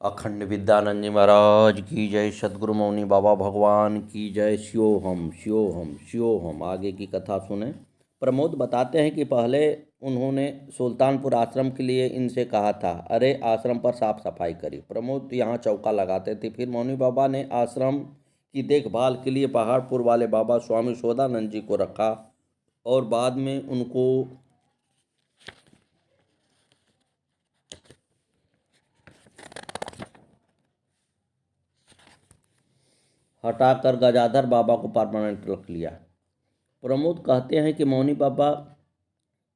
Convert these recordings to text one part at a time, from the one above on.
अखंड विद्यानंद जी महाराज की जय। सद्गुरु मौनी बाबा भगवान की जय। शिवोहम शिवोहम शिवोहम। आगे की कथा सुने। प्रमोद बताते हैं कि पहले उन्होंने सुल्तानपुर आश्रम के लिए इनसे कहा था, अरे आश्रम पर साफ सफाई करी। प्रमोद यहाँ चौका लगाते थे। फिर मौनी बाबा ने आश्रम की देखभाल के लिए पहाड़पुर वाले बाबा स्वामी सोदानंद जी को रखा और बाद में उनको हटाकर गजाधर बाबा को परमानेंट रख लिया। प्रमोद कहते हैं कि मौनी बाबा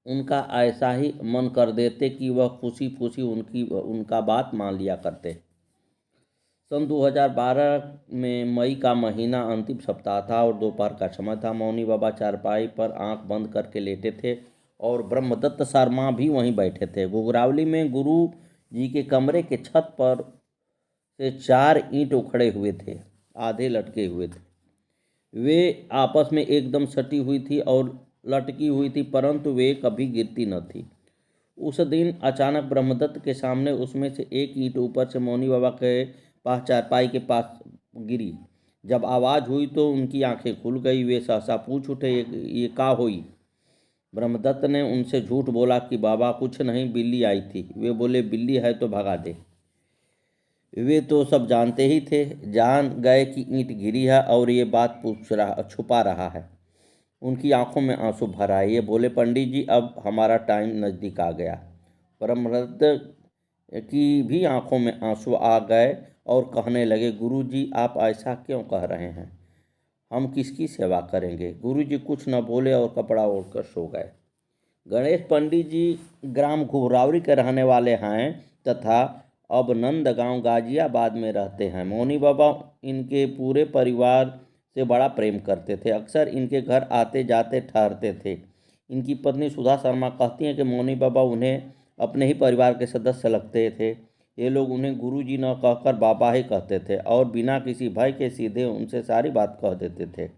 उनका ऐसा ही मन कर देते कि वह खुशी खुशी उनका बात मान लिया करते। सन 2012 में मई का महीना अंतिम सप्ताह था और दोपहर का समय था। मौनी बाबा चारपाई पर आंख बंद करके लेटे थे और ब्रह्मदत्त शर्मा भी वहीं बैठे थे। गुगरावली में गुरु जी के कमरे के छत पर से 4 ईंट उखड़े हुए थे, आधे लटके हुए थे। वे आपस में एकदम सटी हुई थी और लटकी हुई थी, परंतु वे कभी गिरती न थी। उस दिन अचानक ब्रह्मदत्त के सामने उसमें से एक ईंट ऊपर से मौनी बाबा के पास चारपाई के पास गिरी। जब आवाज़ हुई तो उनकी आंखें खुल गई। वे सहसा पूछ उठे, ये का हुई? ब्रह्मदत्त ने उनसे झूठ बोला कि बाबा कुछ नहीं, बिल्ली आई थी। वे बोले, बिल्ली है तो भगा दे। वे तो सब जानते ही थे, जान गए कि ईंट गिरी है और ये बात छुपा रहा है। उनकी आंखों में आंसू भर आए। ये बोले, पंडित जी अब हमारा टाइम नज़दीक आ गया। ब्रह्मदत्त की भी आंखों में आंसू आ गए और कहने लगे, गुरु जी आप ऐसा क्यों कह रहे हैं? हम किसकी सेवा करेंगे? गुरु जी कुछ न बोले और कपड़ा ओढ़कर सो गए। गणेश पंडित जी ग्राम घुघरावरी के रहने वाले हैं तथा अब नंदगांव गाजियाबाद में रहते हैं। मौनी बाबा इनके पूरे परिवार से बड़ा प्रेम करते थे। अक्सर इनके घर आते जाते ठहरते थे। इनकी पत्नी सुधा शर्मा कहती हैं कि मौनी बाबा उन्हें अपने ही परिवार के सदस्य लगते थे। ये लोग उन्हें गुरुजी न कहकर बाबा ही कहते थे और बिना किसी भय के सीधे उनसे सारी बात कह देते थे।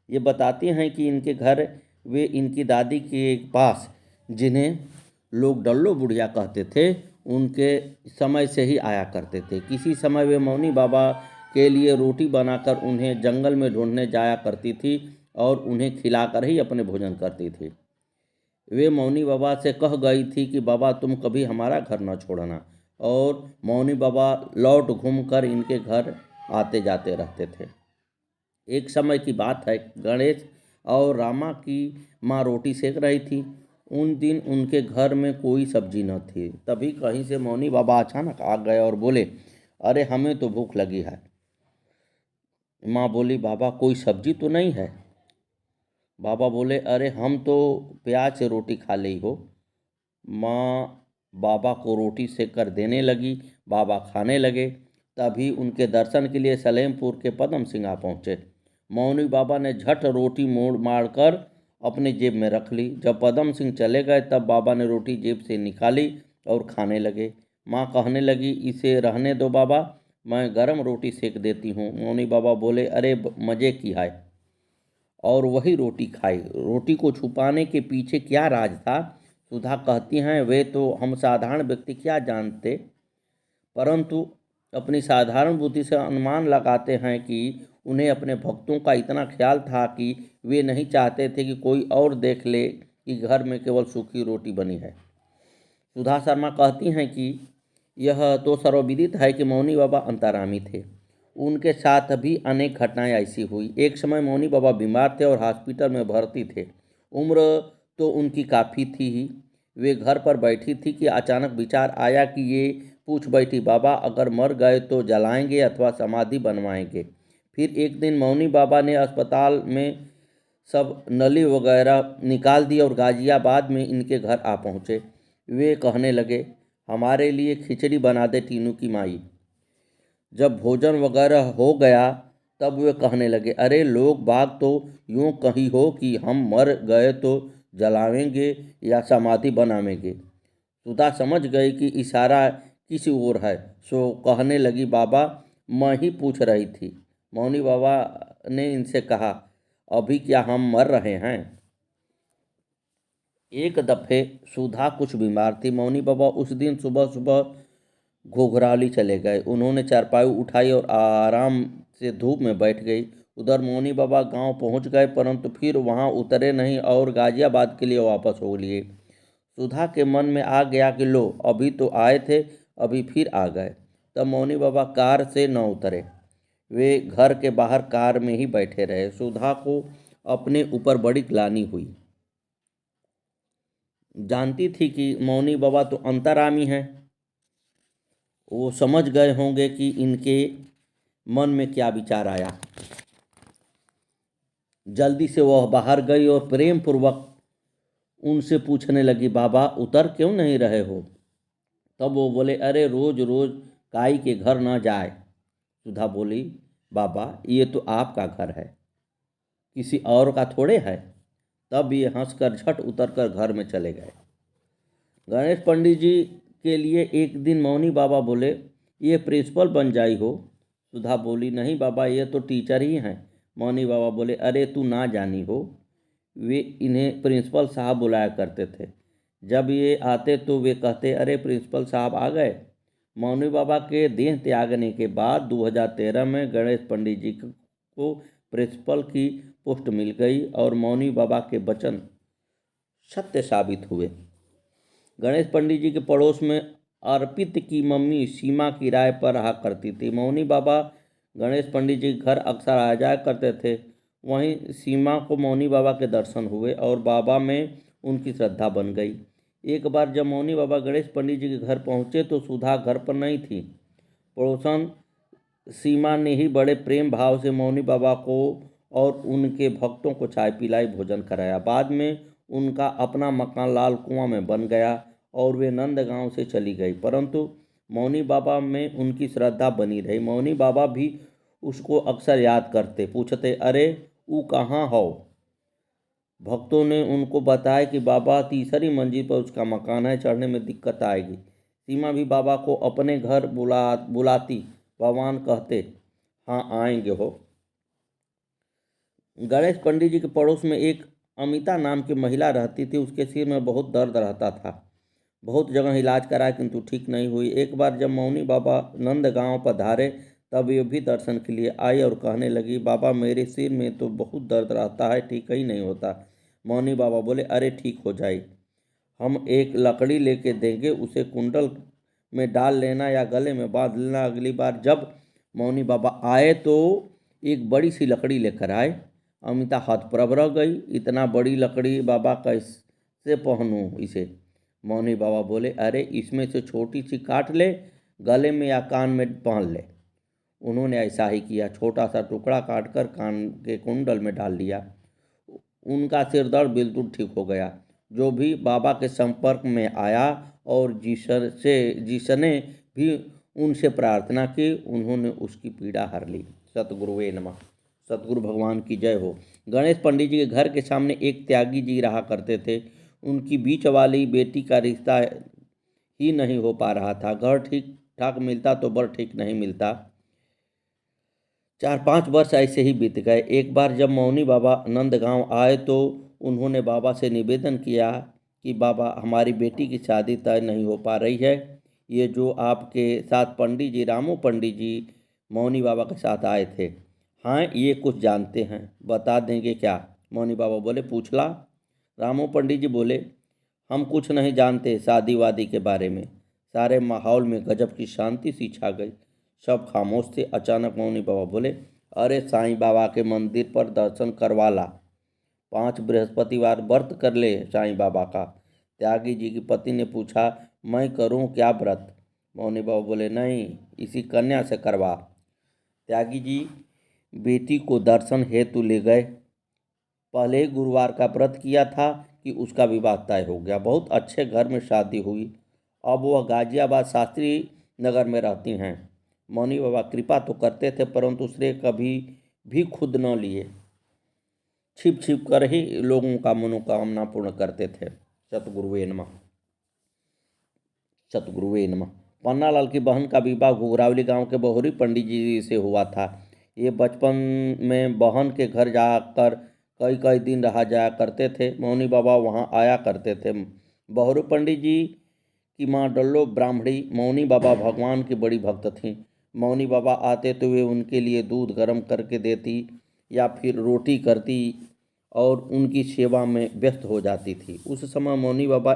ये बताती हैं कि इनके घर वे इनकी दादी के पास, जिन्हें लोग डल्लो बुढ़िया कहते थे, उनके समय से ही आया करते थे। किसी समय वे मौनी बाबा के लिए रोटी बनाकर उन्हें जंगल में ढूंढने जाया करती थी और उन्हें खिलाकर ही अपने भोजन करती थी। वे मौनी बाबा से कह गई थी कि बाबा तुम कभी हमारा घर न छोड़ना, और मौनी बाबा लौट घूम कर इनके घर आते जाते रहते थे। एक समय की बात है, गणेश और रामा की माँ रोटी सेक रही थी। उन दिन उनके घर में कोई सब्जी न थी। तभी कहीं से मौनी बाबा अचानक आ गए और बोले, अरे हमें तो भूख लगी है। माँ बोली, बाबा कोई सब्जी तो नहीं है? बाबा बोले, अरे हम तो प्याज से रोटी खा ली हो। माँ बाबा को रोटी सेक कर देने लगी। बाबा खाने लगे। तभी उनके दर्शन के लिए सलेमपुर के पदम सिंह आ पहुँचे। मौनी बाबा ने झट रोटी मोड़ मार कर अपनी जेब में रख ली। जब पदम सिंह चले गए तब बाबा ने रोटी जेब से निकाली और खाने लगे। माँ कहने लगी, इसे रहने दो बाबा, मैं गरम रोटी सेक देती हूँ। मौनी बाबा बोले, अरे मज़े की है, और वही रोटी खाई। रोटी को छुपाने के पीछे क्या राज था? सुधा कहती हैं, वे तो हम साधारण व्यक्ति क्या जानते, परंतु अपनी साधारण बुद्धि से अनुमान लगाते हैं कि उन्हें अपने भक्तों का इतना ख्याल था कि वे नहीं चाहते थे कि कोई और देख ले कि घर में केवल सूखी रोटी बनी है। सुधा शर्मा कहती हैं कि यह तो सर्वविदित है कि मौनी बाबा अंतर्यामी थे। उनके साथ भी अनेक घटनाएं ऐसी हुई। एक समय मौनी बाबा बीमार थे और हॉस्पिटल में भर्ती थे। उम्र तो उनकी काफ़ी थी ही। वे घर पर बैठी थी कि अचानक विचार आया कि ये पूछ बैठी, बाबा अगर मर गए तो जलाएंगे अथवा समाधि बनवाएंगे? फिर एक दिन मौनी बाबा ने अस्पताल में सब नली वगैरह निकाल दी और गाजियाबाद में इनके घर आ पहुँचे। वे कहने लगे, हमारे लिए खिचड़ी बना दे टीनू की माई। जब भोजन वगैरह हो गया तब वे कहने लगे, अरे लोग बाग तो यूँ कही हो कि हम मर गए तो जलावेंगे या समाधि बनावेंगे। सुधा समझ गई कि इशारा किसी और है, सो कहने लगी, बाबा मैं ही पूछ रही थी। मौनी बाबा ने इनसे कहा, अभी क्या हम मर रहे हैं? एक दफ़े सुधा कुछ बीमार थी। मौनी बाबा उस दिन सुबह सुबह घोघराली चले गए। उन्होंने चारपाई उठाई और आराम से धूप में बैठ गई। उधर मौनी बाबा गांव पहुंच गए, परंतु फिर वहां उतरे नहीं और गाजियाबाद के लिए वापस हो लिए। सुधा के मन में आ गया कि लो, अभी तो आए थे, अभी फिर आ गए। तब मौनी बाबा कार से न उतरे। वे घर के बाहर कार में ही बैठे रहे। सुधा को अपने ऊपर बड़ी ग्लानि हुई। जानती थी कि मौनी बाबा तो अंतर्यामी हैं। वो समझ गए होंगे कि इनके मन में क्या विचार आया। जल्दी से वह बाहर गई और प्रेम पूर्वक उनसे पूछने लगी, बाबा उतर क्यों नहीं रहे हो? तब वो बोले, अरे रोज रोज काई के घर न जाए। सुधा बोली, बाबा ये तो आपका घर है, किसी और का थोड़े है। तब ये हंसकर झट उतरकर घर में चले गए। गणेश पंडित जी के लिए एक दिन मौनी बाबा बोले, ये प्रिंसिपल बन जाई हो। सुधा बोली, नहीं बाबा, ये तो टीचर ही हैं। मौनी बाबा बोले, अरे तू ना जानी हो, वे इन्हें प्रिंसिपल साहब बुलाया करते थे। जब ये आते तो वे कहते, अरे प्रिंसिपल साहब आ गए। मौनी बाबा के देह त्यागने के बाद 2013 में गणेश पंडित जी को प्रिंसिपल की पोस्ट मिल गई और मौनी बाबा के वचन सत्य साबित हुए। गणेश पंडित जी के पड़ोस में अर्पित की मम्मी सीमा किराए पर रहा करती थी। मौनी बाबा गणेश पंडित जी के घर अक्सर आ जाया करते थे। वहीं सीमा को मौनी बाबा के दर्शन हुए और बाबा में उनकी श्रद्धा बन गई। एक बार जब मौनी बाबा गणेश पंडित जी के घर पहुंचे तो सुधा घर पर नहीं थी। पड़ोसन सीमा ने ही बड़े प्रेम भाव से मौनी बाबा को और उनके भक्तों को चाय पिलाई, भोजन कराया। बाद में उनका अपना मकान लाल कुआं में बन गया और वे नंदगांव से चली गई, परंतु मौनी बाबा में उनकी श्रद्धा बनी रही। मौनी बाबा भी उसको अक्सर याद करते, पूछते, अरे ऊ कहाँ हो? भक्तों ने उनको बताया कि बाबा तीसरी मंजिल पर उसका मकान है, चढ़ने में दिक्कत आएगी। सीमा भी बाबा को अपने घर बुलाती। भगवान कहते, हाँ आएंगे हो। गणेश पंडित जी के पड़ोस में एक अमिता नाम की महिला रहती थी। उसके सिर में बहुत दर्द रहता था। बहुत जगह इलाज कराया किंतु ठीक नहीं हुई। एक बार जब मौनी बाबा नंदगांव पधारे तब वे भी दर्शन के लिए आई और कहने लगी, बाबा मेरे सिर में तो बहुत दर्द रहता है, ठीक ही नहीं होता। मौनी बाबा बोले, अरे ठीक हो जाए, हम एक लकड़ी लेके देंगे, उसे कुंडल में डाल लेना या गले में बांध लेना। अगली बार जब मौनी बाबा आए तो एक बड़ी सी लकड़ी लेकर आए। अमिता हतप्रभ रह गई, इतना बड़ी लकड़ी बाबा कैसे पहनूं इसे? मौनी बाबा बोले, अरे इसमें से छोटी सी काट ले, गले में या कान में बांध ले। उन्होंने ऐसा ही किया, छोटा सा टुकड़ा काटकर कान के कुंडल में डाल लिया। उनका सिर दर्द बिल्कुल ठीक हो गया। जो भी बाबा के संपर्क में आया और जिसने भी उनसे प्रार्थना की, उन्होंने उसकी पीड़ा हर ली। सतगुरुवे नमः। सतगुरु भगवान की जय हो। गणेश पंडित जी के घर के सामने एक त्यागी जी रहा करते थे। उनकी बीच वाली बेटी का रिश्ता ही नहीं हो पा रहा था। घर ठीक ठाक मिलता तो बर ठीक नहीं मिलता। 4-5 वर्ष ऐसे ही बीत गए। एक बार जब मौनी बाबा नंदगांव आए तो उन्होंने बाबा से निवेदन किया कि बाबा हमारी बेटी की शादी तय नहीं हो पा रही है। ये जो आपके साथ पंडित जी, रामू पंडित जी मौनी बाबा के साथ आए थे, हाँ ये कुछ जानते हैं, बता देंगे क्या? मौनी बाबा बोले, पूछ ला। रामू पंडित जी बोले, हम कुछ नहीं जानते शादी वादी के बारे में। सारे माहौल में गजब की शांति सी छा गई। सब खामोश थे। अचानक मौनी बाबा बोले, अरे साईं बाबा के मंदिर पर दर्शन करवा ला। 5 बृहस्पतिवार व्रत कर ले साईं बाबा का। त्यागी जी की पति ने पूछा, मैं करूं क्या व्रत? मौनी बाबा बोले, नहीं, इसी कन्या से करवा। त्यागी जी बेटी को दर्शन हेतु ले गए। पहले ही गुरुवार का व्रत किया था कि उसका विवाह तय हो गया। बहुत अच्छे घर में शादी हुई। अब वह गाजियाबाद शास्त्री नगर में रहती हैं। मौनी बाबा कृपा तो करते थे, परंतु श्रेय कभी भी खुद न लिए। छिप छिप कर ही लोगों का मनोकामना पूर्ण करते थे। सतगुरुवे नमः। सतगुरुवे नमः। पन्नालाल की बहन का विवाह घुघरावली गांव के बहुरी पंडित जी से हुआ था। ये बचपन में बहन के घर जाकर कई कई दिन रहा जाया करते थे। मौनी बाबा वहाँ आया करते थे। बहुरी पंडित जी कि माँ डल्लो ब्राह्मणी मौनी बाबा भगवान की बड़ी भक्त थीं। मौनी बाबा आते तो वे उनके लिए दूध गर्म करके देती या फिर रोटी करती और उनकी सेवा में व्यस्त हो जाती थी। उस समय मौनी बाबा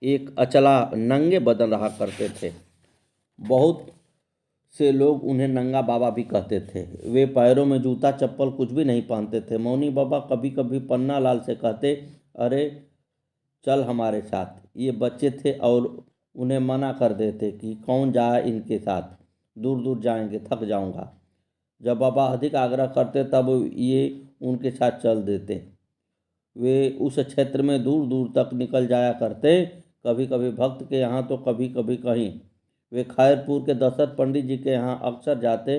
एक अचला नंगे बदन रहा करते थे। बहुत से लोग उन्हें नंगा बाबा भी कहते थे। वे पैरों में जूता चप्पल कुछ भी नहीं पहनते थे। मौनी बाबा कभी कभी पन्ना लाल से कहते, अरे चल हमारे साथ। ये बच्चे थे और उन्हें मना कर देते कि कौन जाए इनके साथ, दूर दूर जाएंगे, थक जाऊंगा। जब बाबा अधिक आग्रह करते तब ये उनके साथ चल देते। वे उस क्षेत्र में दूर दूर तक निकल जाया करते, कभी कभी भक्त के यहाँ तो कभी कभी कहीं। वे खैरपुर के दशरथ पंडित जी के यहाँ अक्सर जाते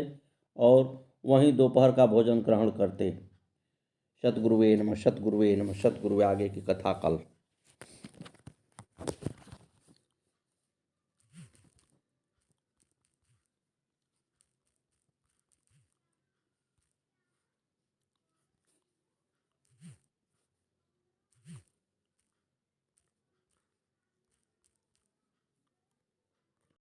और वहीं दोपहर का भोजन ग्रहण करते। सतगुरुवे नमः, सतगुरुवे नमः, सतगुरुवे। आगे की कथा कल।